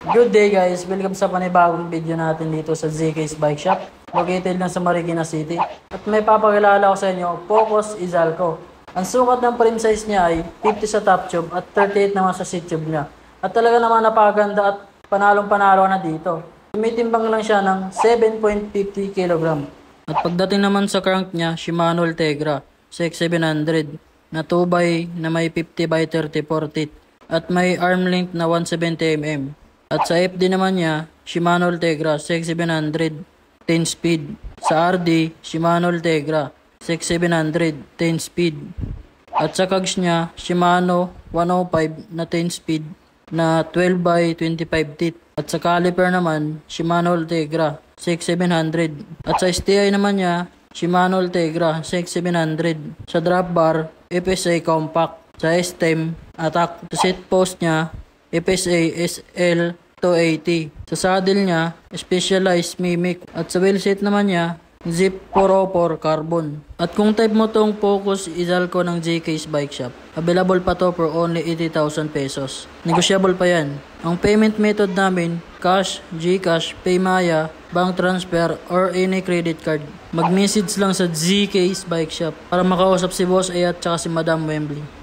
Good day guys, welcome sa panibagong video natin dito sa ZK's Bike Shop, located lang sa Marikina City. At may papakilala ko sa inyo, Focus Izalco. Ang sukat ng frame size niya ay 50 sa top tube at 38 naman sa seat tube niya. At talaga naman napakaganda at panalong-panalo na dito. Tumitimbang lang siya ng 7.50 kg. At pagdating naman sa crank niya, Shimano Ultegra CX700 na 2x na may 50x34 teeth at may arm length na 170mm. At sa FD naman niya, Shimano Ultegra CX700 10 speed. Sa RD, Shimano Ultegra CX700 10 speed. At sa cogs niya, Shimano 105 na 10 speed na 12x25 teeth. At sa caliper naman, Shimano Ultegra CX700. At sa STI naman niya, Shimano Ultegra CX700. Sa drop bar, FSA Compact. Sa stem, Attack. Sa seat post niya, FSA SL280. Sa saddle niya, Specialized Mimic. At sa wheelset naman niya, Zip 404 Carbon. At kung type mo tong Focus Izalco ng JK's Bike Shop, available pa to for only 80,000 pesos. Negotiable pa yan. Ang payment method namin, cash, GCash, Paymaya, bank transfer, or any credit card. Mag-message lang sa ZK's Bike Shop para makausap si Boss A at saka si Madam Wembley.